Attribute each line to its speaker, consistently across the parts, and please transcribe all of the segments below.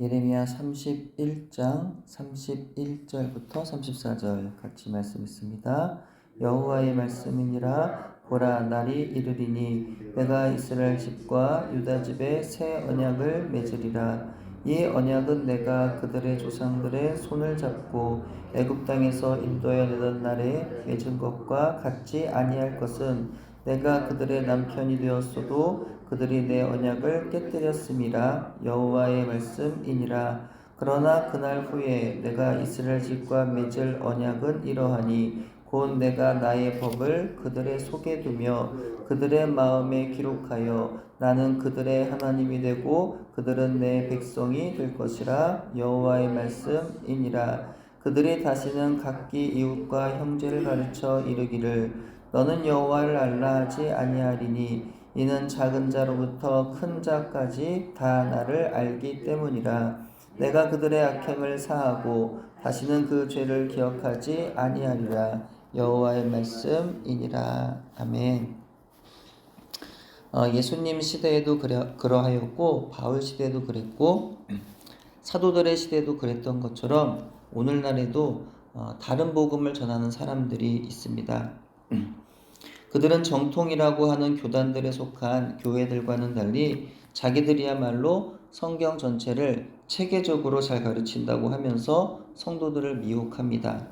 Speaker 1: 예레미야 31장 31절부터 34절 같이 말씀 있습니다. 여호와의 말씀이니라. 보라, 날이 이르리니 내가 이스라엘 집과 유다 집에 새 언약을 맺으리라. 이 언약은 내가 그들의 조상들의 손을 잡고 애굽 땅에서 인도하여 내던 날에 맺은 것과 같지 아니할 것은, 내가 그들의 남편이 되었어도 그들이 내 언약을 깨뜨렸음이라. 여호와의 말씀이니라. 그러나 그날 후에 내가 이스라엘 집과 맺을 언약은 이러하니, 곧 내가 나의 법을 그들의 속에 두며 그들의 마음에 기록하여 나는 그들의 하나님이 되고 그들은 내 백성이 될 것이라. 여호와의 말씀이니라. 그들이 다시는 각기 이웃과 형제를 가르쳐 이르기를 너는 여호와를 알라 하지 아니하리니, 이는 작은 자로부터 큰 자까지 다 나를 알기 때문이라. 내가 그들의 악행을 사하고 다시는 그 죄를 기억하지 아니하리라. 여호와의 말씀이니라. 아멘. 예수님 시대에도 그러하였고, 바울 시대에도 그랬고, 사도들의 시대에도 그랬던 것처럼 오늘날에도 다른 복음을 전하는 사람들이 있습니다. 그들은 정통이라고 하는 교단들에 속한 교회들과는 달리 자기들이야말로 성경 전체를 체계적으로 잘 가르친다고 하면서 성도들을 미혹합니다.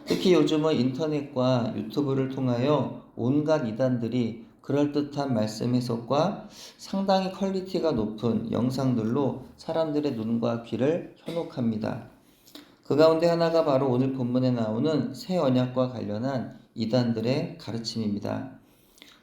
Speaker 1: 특히 요즘은 인터넷과 유튜브를 통하여 온갖 이단들이 그럴듯한 말씀 해석과 상당히 퀄리티가 높은 영상들로 사람들의 눈과 귀를 현혹합니다. 그 가운데 하나가 바로 오늘 본문에 나오는 새 언약과 관련한 이단들의 가르침입니다.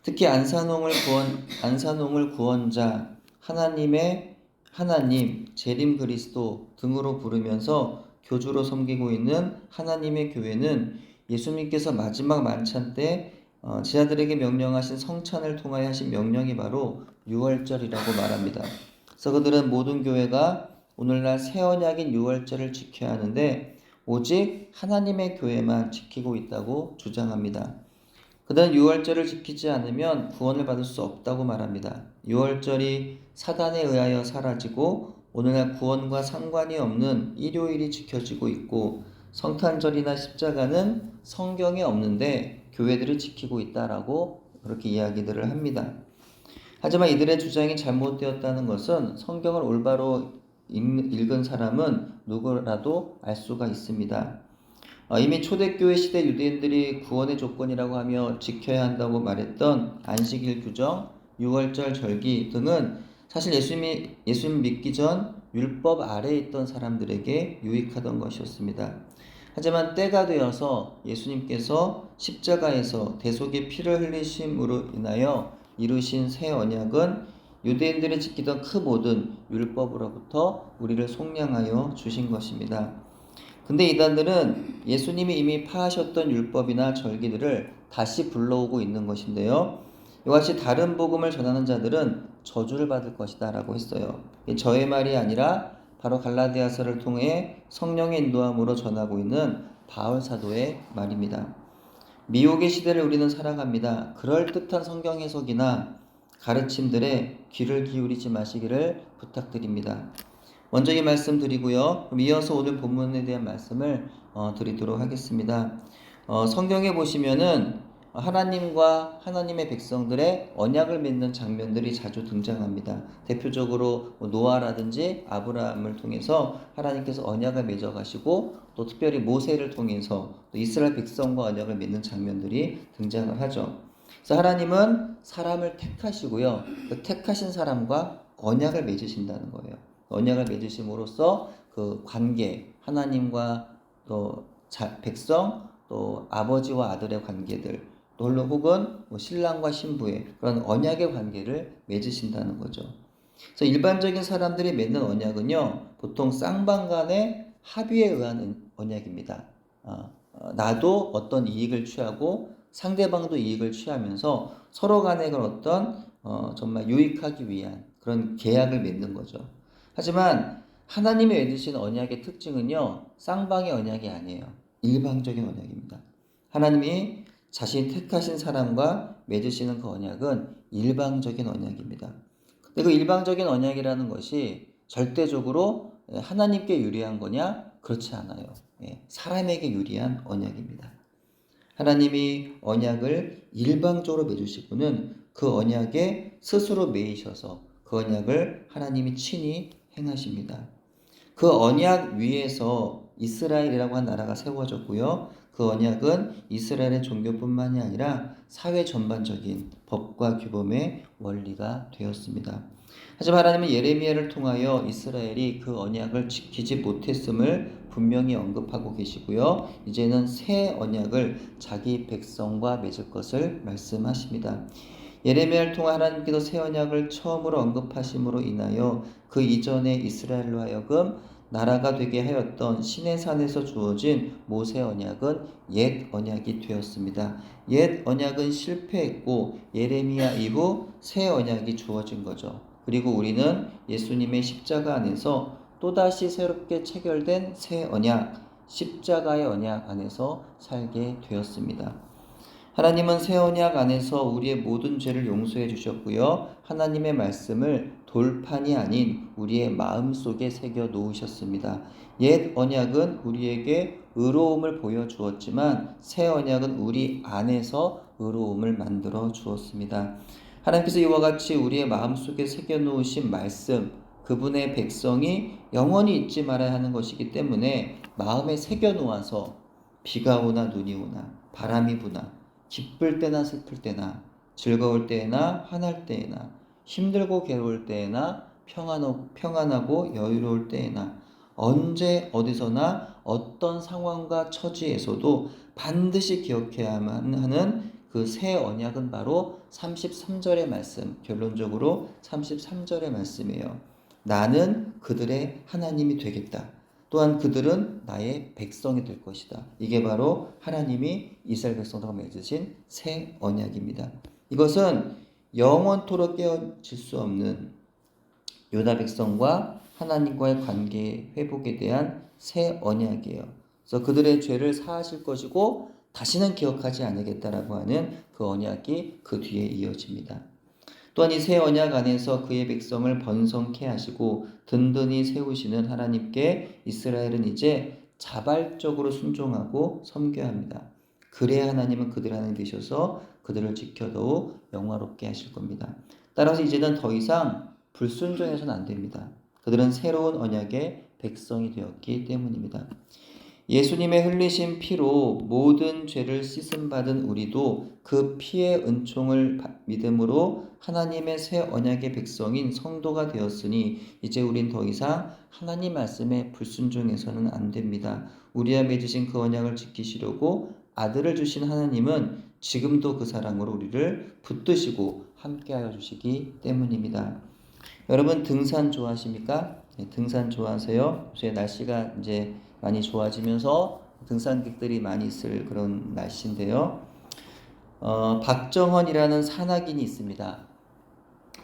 Speaker 1: 특히 안산홍을 구원자, 하나님의 하나님, 재림 그리스도 등으로 부르면서 교주로 섬기고 있는 하나님의 교회는 예수님께서 마지막 만찬 때 제자들에게 명령하신 성찬을 통하여 하신 명령이 바로 유월절이라고 말합니다. 그래서 그들은 모든 교회가 오늘날 새 언약인 유월절을 지켜야 하는데 오직 하나님의 교회만 지키고 있다고 주장합니다. 그들은 유월절을 지키지 않으면 구원을 받을 수 없다고 말합니다. 유월절이 사단에 의하여 사라지고 오늘날 구원과 상관이 없는 일요일이 지켜지고 있고, 성탄절이나 십자가는 성경에 없는데 교회들이 지키고 있다라고 그렇게 이야기들을 합니다. 하지만 이들의 주장이 잘못되었다는 것은 성경을 올바로 읽은 사람은 누구라도 알 수가 있습니다. 이미 초대교회 시대 유대인들이 구원의 조건이라고 하며 지켜야 한다고 말했던 안식일 규정, 유월절 절기 등은 사실 예수님 믿기 전 율법 아래에 있던 사람들에게 유익하던 것이었습니다. 하지만 때가 되어서 예수님께서 십자가에서 대속의 피를 흘리심으로 인하여 이루신 새 언약은 유대인들이 지키던 그 모든 율법으로부터 우리를 속량하여 주신 것입니다. 근데 이단들은 예수님이 이미 파하셨던 율법이나 절기들을 다시 불러오고 있는 것인데요. 이와 같이 다른 복음을 전하는 자들은 저주를 받을 것이다 라고 했어요. 저의 말이 아니라 바로 갈라디아서를 통해 성령의 인도함으로 전하고 있는 바울 사도의 말입니다. 미혹의 시대를 우리는 살아갑니다. 그럴듯한 성경 해석이나 가르침들에 귀를 기울이지 마시기를 부탁드립니다. 먼저 이 말씀 드리고요. 그럼 이어서 오늘 본문에 대한 말씀을 드리도록 하겠습니다. 성경에 보시면은 하나님과 하나님의 백성들의 언약을 맺는 장면들이 자주 등장합니다. 대표적으로 노아라든지 아브라함을 통해서 하나님께서 언약을 맺어 가시고, 또 특별히 모세를 통해서 또 이스라엘 백성과 언약을 맺는 장면들이 등장을 하죠. 그래서 하나님은 사람을 택하시고요. 그 택하신 사람과 언약을 맺으신다는 거예요. 언약을 맺으심으로써 그 관계, 하나님과 또 백성, 또 아버지와 아들의 관계들, 또 혹은 신랑과 신부의 그런 언약의 관계를 맺으신다는 거죠. 그래서 일반적인 사람들이 맺는 언약은요, 보통 쌍방간의 합의에 의한 언약입니다. 나도 어떤 이익을 취하고 상대방도 이익을 취하면서 서로 간의 그런 어떤 정말 유익하기 위한 그런 계약을 맺는 거죠. 하지만 하나님이 맺으신 언약의 특징은요, 쌍방의 언약이 아니에요. 일방적인 언약입니다. 하나님이 자신 택하신 사람과 맺으시는 그 언약은 일방적인 언약입니다. 근데 그 일방적인 언약이라는 것이 절대적으로 하나님께 유리한 거냐? 그렇지 않아요. 사람에게 유리한 언약입니다. 하나님이 언약을 일방적으로 맺으시고는 그 언약에 스스로 매이셔서 그 언약을 하나님이 친히 행하십니다. 그 언약 위에서 이스라엘이라고 한 나라가 세워졌고요. 그 언약은 이스라엘의 종교뿐만이 아니라 사회 전반적인 법과 규범의 원리가 되었습니다. 하지만 하나님은 예레미야를 통하여 이스라엘이 그 언약을 지키지 못했음을 분명히 언급하고 계시고요. 이제는 새 언약을 자기 백성과 맺을 것을 말씀하십니다. 예레미야를 통해 하나님께서 새 언약을 처음으로 언급하심으로 인하여 그 이전에 이스라엘로 하여금 나라가 되게 하였던 시내산에서 주어진 모세 언약은 옛 언약이 되었습니다. 옛 언약은 실패했고 예레미야 이후 새 언약이 주어진 거죠. 그리고 우리는 예수님의 십자가 안에서 또다시 새롭게 체결된 새 언약, 십자가의 언약 안에서 살게 되었습니다. 하나님은 새 언약 안에서 우리의 모든 죄를 용서해 주셨고요. 하나님의 말씀을 돌판이 아닌 우리의 마음속에 새겨 놓으셨습니다. 옛 언약은 우리에게 의로움을 보여주었지만 새 언약은 우리 안에서 의로움을 만들어 주었습니다. 하나님께서 이와 같이 우리의 마음속에 새겨 놓으신 말씀, 그분의 백성이 영원히 잊지 말아야 하는 것이기 때문에 마음에 새겨 놓아서 비가 오나 눈이 오나 바람이 부나 기쁠 때나 슬플 때나 즐거울 때나 화날 때나 힘들고 괴로울 때나 평안하고 여유로울 때나 언제 어디서나 어떤 상황과 처지에서도 반드시 기억해야만 하는 그 새 언약은 바로 33절의 말씀, 결론적으로 33절의 말씀이에요. 나는 그들의 하나님이 되겠다. 또한 그들은 나의 백성이 될 것이다. 이게 바로 하나님이 이스라엘 백성들과 맺으신 새 언약입니다. 이것은 영원토록 깨어질 수 없는 유다 백성과 하나님과의 관계 회복에 대한 새 언약이에요. 그래서 그들의 죄를 사하실 것이고 다시는 기억하지 않으겠다라고 하는 그 언약이 그 뒤에 이어집니다. 또한 이 새 언약 안에서 그의 백성을 번성케 하시고 든든히 세우시는 하나님께 이스라엘은 이제 자발적으로 순종하고 섬겨야 합니다. 그래야 하나님은 그들 하나님 되셔서 그들을 지켜 더욱 영화롭게 하실 겁니다. 따라서 이제는 더 이상 불순종해서는 안 됩니다. 그들은 새로운 언약의 백성이 되었기 때문입니다. 예수님의 흘리신 피로 모든 죄를 씻음받은 우리도 그 피의 은총을 믿음으로 하나님의 새 언약의 백성인 성도가 되었으니 이제 우린 더 이상 하나님 말씀에 불순종해서는 안 됩니다. 우리와 맺으신 그 언약을 지키시려고 아들을 주신 하나님은 지금도 그 사랑으로 우리를 붙드시고 함께하여 주시기 때문입니다. 여러분 등산 좋아하십니까? 등산 좋아하세요? 요새 날씨가 이제 많이 좋아지면서 등산객들이 많이 있을 그런 날씨인데요. 박정헌이라는 산악인이 있습니다.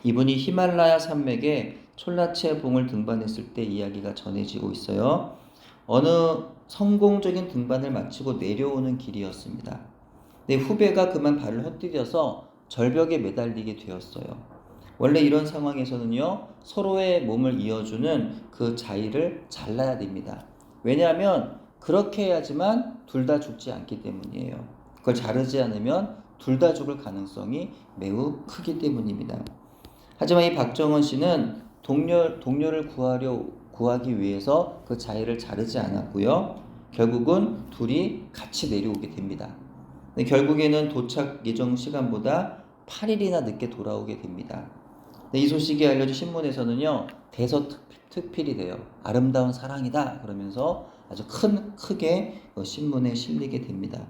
Speaker 1: 이분이 히말라야 산맥에 촐라체 봉을 등반했을 때 이야기가 전해지고 있어요. 어느 성공적인 등반을 마치고 내려오는 길이었습니다. 내 후배가 그만 발을 헛디뎌서 절벽에 매달리게 되었어요. 원래 이런 상황에서는요, 서로의 몸을 이어주는 그 자위를 잘라야 됩니다. 왜냐하면 그렇게 해야지만 둘 다 죽지 않기 때문이에요. 그걸 자르지 않으면 둘 다 죽을 가능성이 매우 크기 때문입니다. 하지만 이 박정원 씨는 동료를 구하기 위해서 그 자위를 자르지 않았고요. 결국은 둘이 같이 내려오게 됩니다. 결국에는 도착 예정 시간보다 8일이나 늦게 돌아오게 됩니다. 이 소식이 알려진 신문에서는요, 대서특필이 돼요. 아름다운 사랑이다 그러면서 아주 크게 신문에 실리게 됩니다.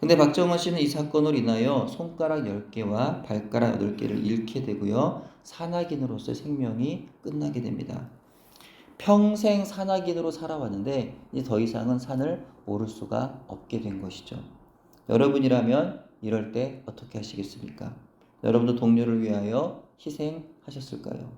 Speaker 1: 근데 박정원 씨는 이 사건으로 인하여 손가락 10개와 발가락 8개를 잃게 되고요. 산악인으로서의 생명이 끝나게 됩니다. 평생 산악인으로 살아왔는데 이제 더 이상은 산을 오를 수가 없게 된 것이죠. 여러분이라면 이럴 때 어떻게 하시겠습니까? 여러분도 동료를 위하여 희생하셨을까요?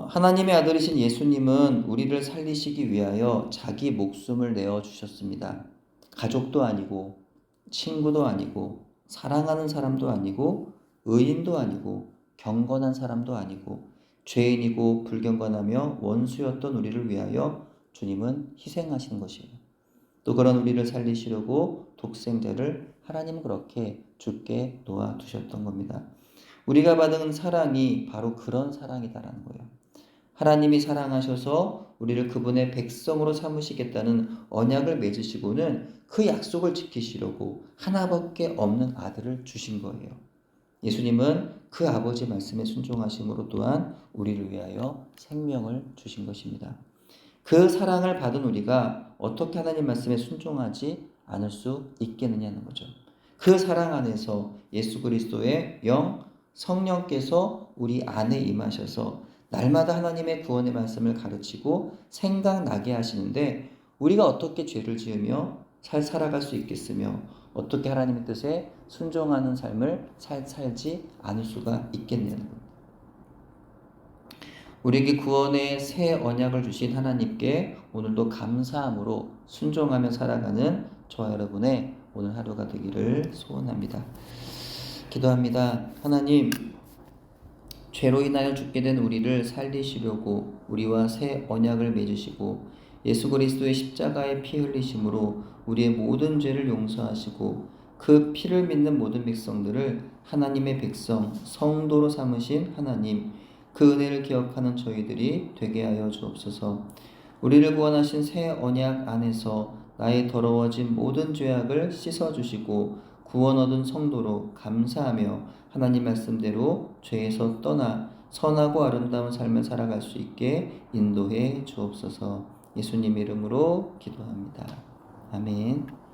Speaker 1: 하나님의 아들이신 예수님은 우리를 살리시기 위하여 자기 목숨을 내어주셨습니다. 가족도 아니고 친구도 아니고 사랑하는 사람도 아니고 의인도 아니고 경건한 사람도 아니고 죄인이고 불경건하며 원수였던 우리를 위하여 주님은 희생하신 것이에요. 또 그런 우리를 살리시려고 독생자를 하나님은 그렇게 죽게 놓아두셨던 겁니다. 우리가 받은 사랑이 바로 그런 사랑이다라는 거예요. 하나님이 사랑하셔서 우리를 그분의 백성으로 삼으시겠다는 언약을 맺으시고는 그 약속을 지키시려고 하나밖에 없는 아들을 주신 거예요. 예수님은 그 아버지 말씀에 순종하심으로 또한 우리를 위하여 생명을 주신 것입니다. 그 사랑을 받은 우리가 어떻게 하나님 말씀에 순종하지 않을 수 있겠느냐는 거죠. 그 사랑 안에서 예수 그리스도의 영 성령께서 우리 안에 임하셔서 날마다 하나님의 구원의 말씀을 가르치고 생각나게 하시는데 우리가 어떻게 죄를 지으며 살아갈 수 있겠으며 어떻게 하나님의 뜻에 순종하는 삶을 살지 않을 수가 있겠냐는 겁니다. 우리에게 구원의 새 언약을 주신 하나님께 오늘도 감사함으로 순종하며 살아가는 저와 여러분의 오늘 하루가 되기를 소원합니다. 기도합니다. 하나님, 죄로 인하여 죽게 된 우리를 살리시려고 우리와 새 언약을 맺으시고 예수 그리스도의 십자가의 피 흘리심으로 우리의 모든 죄를 용서하시고 그 피를 믿는 모든 백성들을 하나님의 백성, 성도로 삼으신 하나님, 그 은혜를 기억하는 저희들이 되게 하여 주옵소서. 우리를 구원하신 새 언약 안에서 나의 더러워진 모든 죄악을 씻어주시고 구원 얻은 성도로 감사하며 하나님 말씀대로 죄에서 떠나 선하고 아름다운 삶을 살아갈 수 있게 인도해 주옵소서. 예수님 이름으로 기도합니다. 아멘.